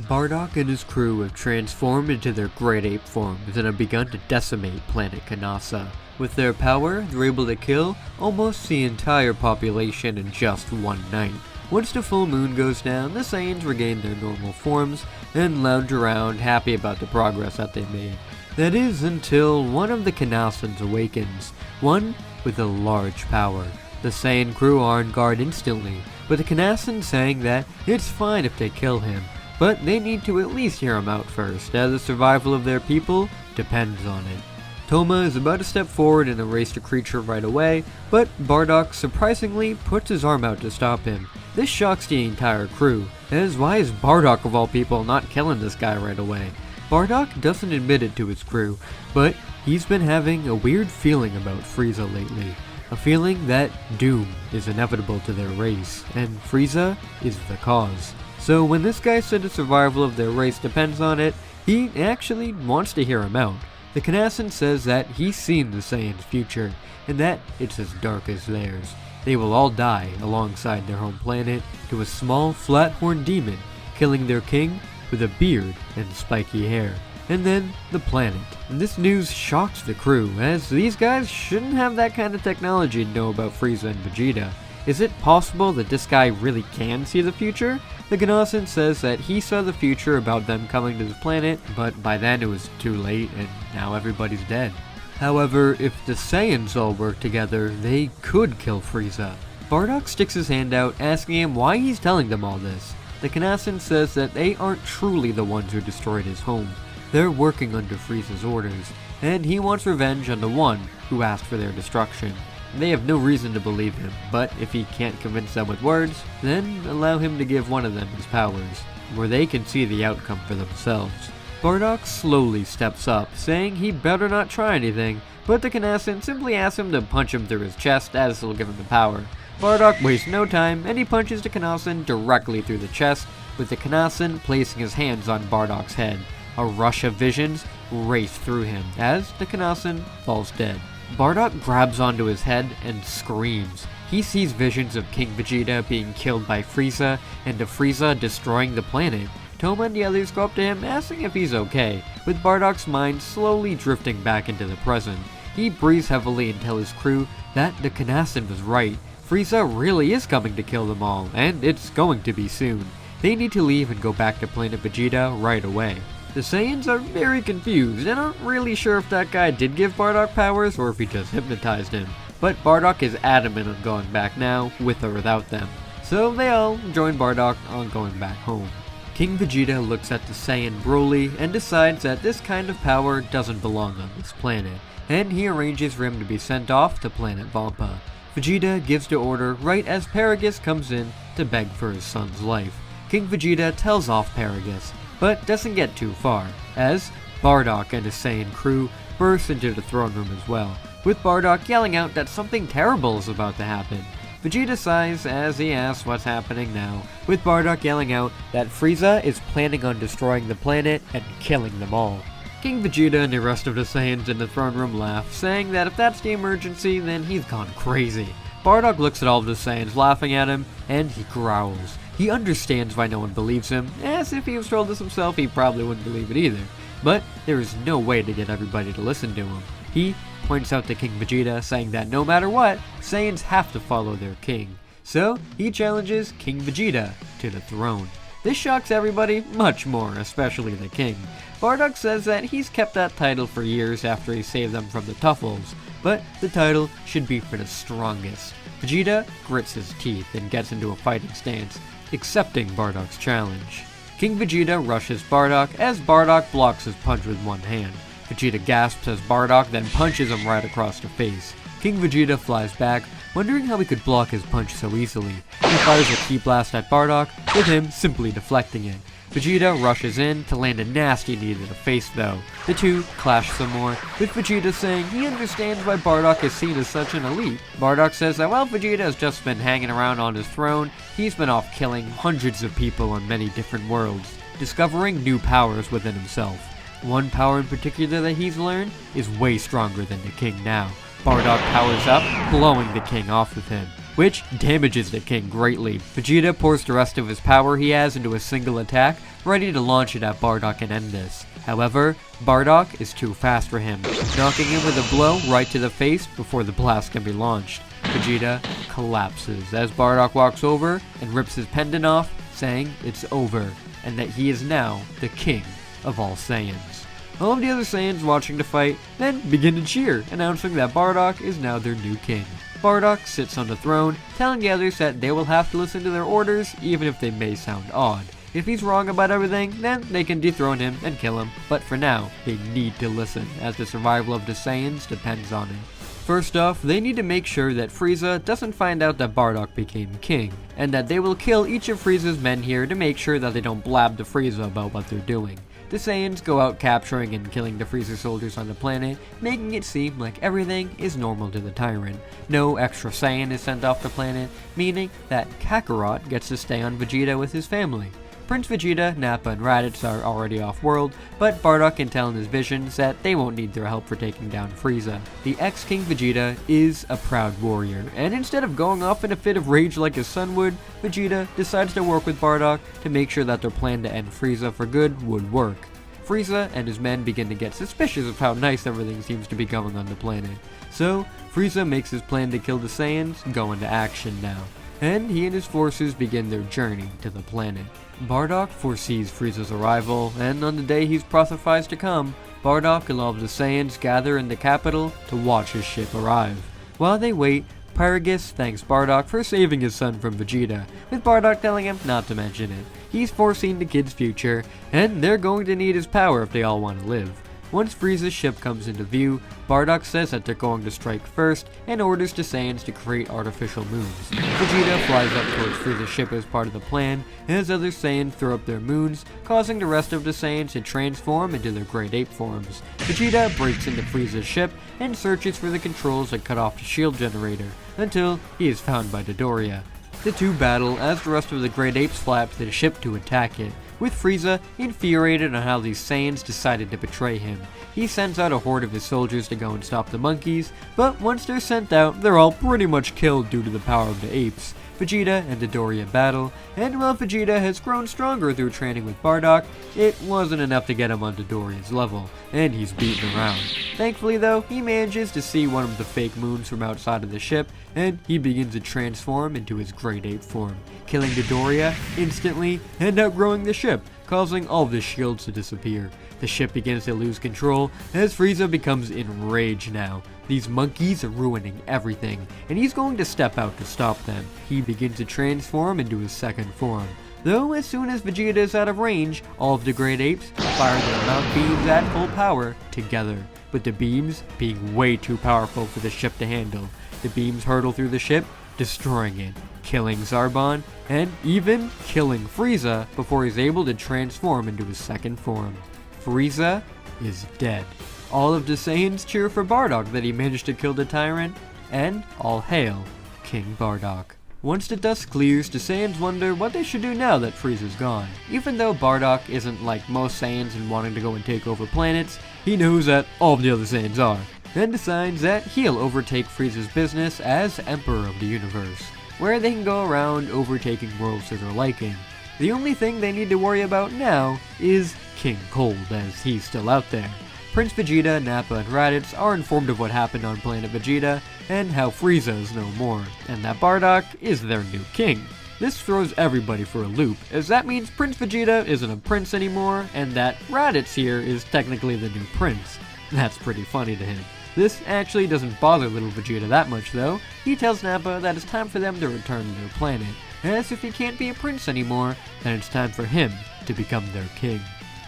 Bardock and his crew have transformed into their great ape forms and have begun to decimate planet Kanasa. With their power, they're able to kill almost the entire population in just one night. Once the full moon goes down, the Saiyans regain their normal forms and lounge around happy about the progress that they made. That is until one of the Kanasans awakens, one with a large power. The Saiyan crew are on guard instantly, but the Kanasan saying that it's fine if they kill him, but they need to at least hear him out first, as the survival of their people depends on it. Toma is about to step forward and erase the creature right away, but Bardock surprisingly puts his arm out to stop him. This shocks the entire crew, as why is Bardock of all people not killing this guy right away? Bardock doesn't admit it to his crew, but he's been having a weird feeling about Frieza lately. A feeling that doom is inevitable to their race, and Frieza is the cause. So when this guy said the survival of their race depends on it, he actually wants to hear him out. The Kanasan says that he's seen the Saiyans' future, and that it's as dark as theirs. They will all die alongside their home planet to a small flat-horned demon, killing their king with a beard and spiky hair. And then the planet. And this news shocks the crew, as these guys shouldn't have that kind of technology to know about Frieza and Vegeta. Is it possible that this guy really can see the future? The Kanasan says that he saw the future about them coming to the planet, but by then it was too late and now everybody's dead. However, if the Saiyans all work together, they could kill Frieza. Bardock sticks his hand out, asking him why he's telling them all this. The Kanasan says that they aren't truly the ones who destroyed his home. They're working under Frieza's orders, and he wants revenge on the one who asked for their destruction. They have no reason to believe him, but if he can't convince them with words, then allow him to give one of them his powers, where they can see the outcome for themselves. Bardock slowly steps up, saying he better not try anything, but the Kanasan simply asks him to punch him through his chest, as it'll give him the power. Bardock wastes no time, and he punches the Kanasan directly through the chest, with the Kanasan placing his hands on Bardock's head. A rush of visions race through him, as the Kanasan falls dead. Bardock grabs onto his head and screams. He sees visions of King Vegeta being killed by Frieza, and of Frieza destroying the planet. Toma and the others go up to him, asking if he's okay, with Bardock's mind slowly drifting back into the present. He breathes heavily and tells his crew that the Kanasan was right. Frieza really is coming to kill them all, and it's going to be soon. They need to leave and go back to planet Vegeta right away. The Saiyans are very confused and aren't really sure if that guy did give Bardock powers or if he just hypnotized him. But Bardock is adamant on going back now, with or without them. So they all join Bardock on going back home. King Vegeta looks at the Saiyan Broly and decides that this kind of power doesn't belong on this planet, and he arranges for him to be sent off to planet Vampa. Vegeta gives the order right as Paragus comes in to beg for his son's life. King Vegeta tells off Paragus, but doesn't get too far, as Bardock and his Saiyan crew burst into the throne room as well, with Bardock yelling out that something terrible is about to happen. Vegeta sighs as he asks what's happening now, with Bardock yelling out that Frieza is planning on destroying the planet and killing them all. King Vegeta and the rest of the Saiyans in the throne room laugh, saying that if that's the emergency, then he's gone crazy. Bardock looks at all of the Saiyans laughing at him, and he growls. He understands why no one believes him, as if he was told this himself he probably wouldn't believe it either. But there is no way to get everybody to listen to him. He points out to King Vegeta, saying that no matter what, Saiyans have to follow their king. So he challenges King Vegeta to the throne. This shocks everybody much more, especially the king. Bardock says that he's kept that title for years after he saved them from the Tuffles, but the title should be for the strongest. Vegeta grits his teeth and gets into a fighting stance, accepting Bardock's challenge. King Vegeta rushes Bardock as Bardock blocks his punch with one hand. Vegeta gasps as Bardock then punches him right across the face. King Vegeta flies back, wondering how he could block his punch so easily. He fires a ki blast at Bardock, with him simply deflecting it. Vegeta rushes in to land a nasty knee to the face though. The two clash some more, with Vegeta saying he understands why Bardock is seen as such an elite. Bardock says that while Vegeta has just been hanging around on his throne, he's been off killing hundreds of people on many different worlds, discovering new powers within himself. One power in particular that he's learned is way stronger than the king now. Bardock powers up, blowing the king off with him. which damages the king greatly. Vegeta pours the rest of his power he has into a single attack, ready to launch it at Bardock and end this. However, Bardock is too fast for him, knocking him with a blow right to the face before the blast can be launched. Vegeta collapses as Bardock walks over and rips his pendant off, saying it's over, and that he is now the king of all Saiyans. All of the other Saiyans watching the fight then begin to cheer, announcing that Bardock is now their new king. Bardock sits on the throne, telling the others that they will have to listen to their orders even if they may sound odd. If he's wrong about everything, then they can dethrone him and kill him, but for now, they need to listen, as the survival of the Saiyans depends on it. First off, they need to make sure that Frieza doesn't find out that Bardock became king, and that they will kill each of Frieza's men here to make sure that they don't blab to Frieza about what they're doing. The Saiyans go out capturing and killing the Frieza soldiers on the planet, making it seem like everything is normal to the tyrant. No extra Saiyan is sent off the planet, meaning that Kakarot gets to stay on Vegeta with his family. Prince Vegeta, Nappa, and Raditz are already off-world, but Bardock can tell in his visions that they won't need their help for taking down Frieza. The ex-King Vegeta is a proud warrior, and instead of going off in a fit of rage like his son would, Vegeta decides to work with Bardock to make sure that their plan to end Frieza for good would work. Frieza and his men begin to get suspicious of how nice everything seems to be going on the planet. So, Frieza makes his plan to kill the Saiyans go into action now, and he and his forces begin their journey to the planet. Bardock foresees Frieza's arrival, and on the day he's prophesied to come, Bardock and all of the Saiyans gather in the capital to watch his ship arrive. While they wait, Pyragus thanks Bardock for saving his son from Vegeta, with Bardock telling him not to mention it. He's foreseen the kid's future, and they're going to need his power if they all want to live. Once Frieza's ship comes into view, Bardock says that they're going to strike first and orders the Saiyans to create artificial moons. Vegeta flies up towards Frieza's ship as part of the plan, as other Saiyans throw up their moons, causing the rest of the Saiyans to transform into their great ape forms. Vegeta breaks into Frieza's ship and searches for the controls that cut off the shield generator, until he is found by Dodoria. The two battle as the rest of the great apes fly up to the ship to attack it, with Frieza infuriated on how these Saiyans decided to betray him. He sends out a horde of his soldiers to go and stop the monkeys, but once they're sent out, they're all pretty much killed due to the power of the apes. Vegeta and Dodoria battle, and while Vegeta has grown stronger through training with Bardock, it wasn't enough to get him on Dodoria's level, and he's beaten around. Thankfully though, he manages to see one of the fake moons from outside of the ship, and he begins to transform into his great ape form, killing Dodoria instantly and outgrowing the ship, causing all of the shields to disappear. The ship begins to lose control as Frieza becomes enraged now. These monkeys are ruining everything, and he's going to step out to stop them. He begins to transform into his second form. Though as soon as Vegeta is out of range, all of the great apes fire their mount beams at full power together, with the beams being way too powerful for the ship to handle. The beams hurtle through the ship, destroying it, killing Zarbon, and even killing Frieza before he's able to transform into his second form. Frieza is dead. All of the Saiyans cheer for Bardock that he managed to kill the tyrant, and all hail King Bardock. Once the dust clears, the Saiyans wonder what they should do now that Frieza's gone. Even though Bardock isn't like most Saiyans in wanting to go and take over planets, he knows that all of the other Saiyans are, and decides that he'll overtake Frieza's business as Emperor of the Universe, where they can go around overtaking worlds to their liking. The only thing they need to worry about now is King Cold, as he's still out there. Prince Vegeta, Nappa, and Raditz are informed of what happened on planet Vegeta, and how Frieza is no more, and that Bardock is their new king. This throws everybody for a loop, as that means Prince Vegeta isn't a prince anymore, and that Raditz here is technically the new prince. That's pretty funny to him. This actually doesn't bother little Vegeta that much though. He tells Nappa that it's time for them to return to their planet, as if he can't be a prince anymore, then it's time for him to become their king.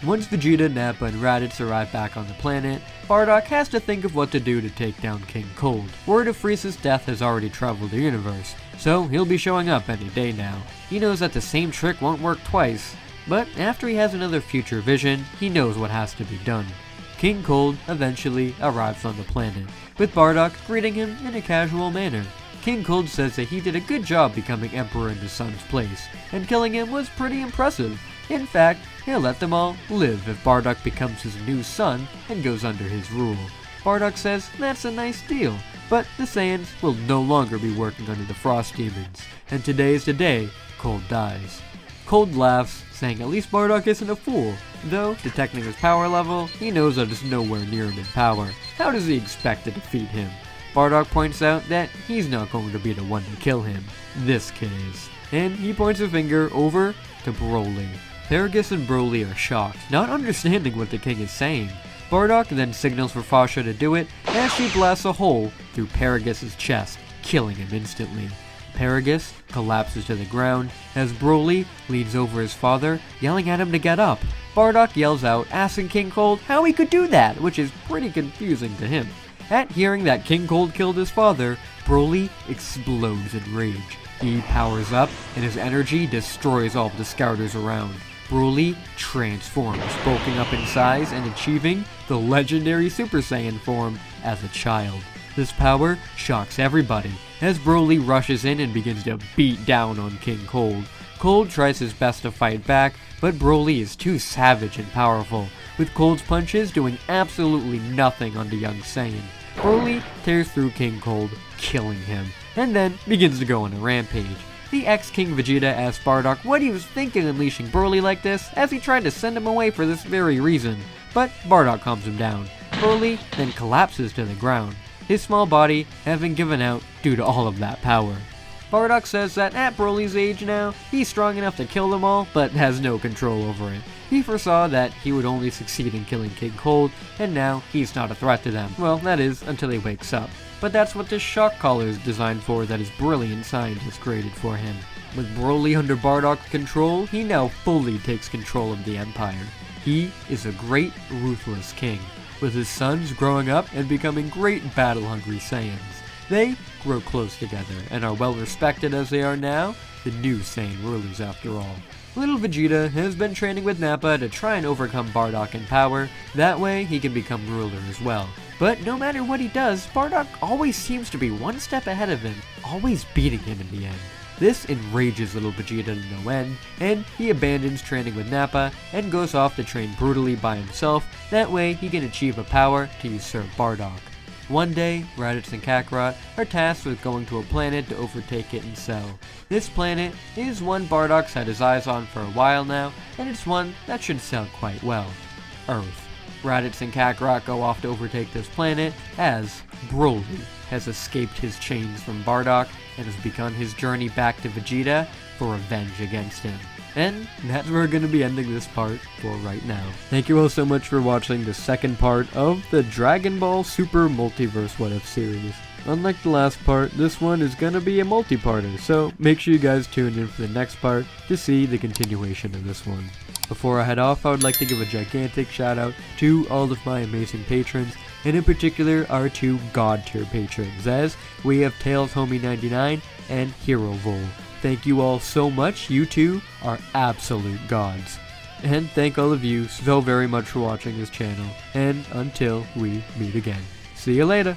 Once Vegeta, Nappa, and Raditz arrive back on the planet, Bardock has to think of what to do to take down King Cold. Word of Frieza's death has already traveled the universe, so he'll be showing up any day now. He knows that the same trick won't work twice, but after he has another future vision, he knows what has to be done. King Cold eventually arrives on the planet, with Bardock greeting him in a casual manner. King Cold says that he did a good job becoming Emperor in his son's place, and killing him was pretty impressive. In fact, he'll let them all live if Bardock becomes his new son and goes under his rule. Bardock says that's a nice deal, But the Saiyans will no longer be working under the Frost Demons, and today is the day Cold dies. Cold laughs, saying at least Bardock isn't a fool, though, detecting his power level, he knows that it's nowhere near him in power. How does he expect to defeat him? Bardock points out that he's not going to be the one to kill him, this kid is. And he points a finger over to Broly. Paragus and Broly are shocked, not understanding what the king is saying. Bardock then signals for Fasha to do it as she blasts a hole through Paragus' chest, killing him instantly. Paragus collapses to the ground as Broly leans over his father, yelling at him to get up. Bardock yells out, asking King Cold how he could do that, which is pretty confusing to him. At hearing that King Cold killed his father, Broly explodes in rage. He powers up, and his energy destroys all of the scouters around. Broly transforms, bulking up in size and achieving the legendary Super Saiyan form as a child. This power shocks everybody, as Broly rushes in and begins to beat down on King Cold. Cold tries his best to fight back, but Broly is too savage and powerful, with Cold's punches doing absolutely nothing on the young Saiyan. Broly tears through King Cold, killing him, and then begins to go on a rampage. The ex-King Vegeta asks Bardock what he was thinking unleashing Broly like this, as he tried to send him away for this very reason, but Bardock calms him down. Broly then collapses to the ground, his small body having given out due to all of that power. Bardock says that at Broly's age now, he's strong enough to kill them all, but has no control over it. He foresaw that he would only succeed in killing King Cold, and now he's not a threat to them. Well, that is, until he wakes up. But that's what this shock collar is designed for that his brilliant scientist created for him. With Broly under Bardock's control, he now fully takes control of the Empire. He is a great, ruthless king, with his sons growing up and becoming great battle-hungry Saiyans. They grow close together and are well respected as they are now, the new Saiyan rulers after all. Little Vegeta has been training with Nappa to try and overcome Bardock in power, that way he can become ruler as well. But no matter what he does, Bardock always seems to be one step ahead of him, always beating him in the end. This enrages little Vegeta to no end, and he abandons training with Nappa and goes off to train brutally by himself, that way he can achieve a power to usurp Bardock. One day, Raditz and Kakarot are tasked with going to a planet to overtake it and sell. This planet is one Bardock's had his eyes on for a while now, and it's one that should sell quite well. Earth. Raditz and Kakarot go off to overtake this planet as Broly has escaped his chains from Bardock and has begun his journey back to Vegeta for revenge against him. And that's where we're going to be ending this part for right now. Thank you all so much for watching the second part of the Dragon Ball SUPER Multiverse What If series. Unlike the last part, this one is going to be a multi-parter, so make sure you guys tune in for the next part to see the continuation of this one. Before I head off, I would like to give a gigantic shout out to all of my amazing patrons, and in particular our two God tier patrons, as we have Tails Homie 99 and Hero Vol. Thank you all so much, you two are absolute gods. And thank all of you so very much for watching this channel, and until we meet again. See you later!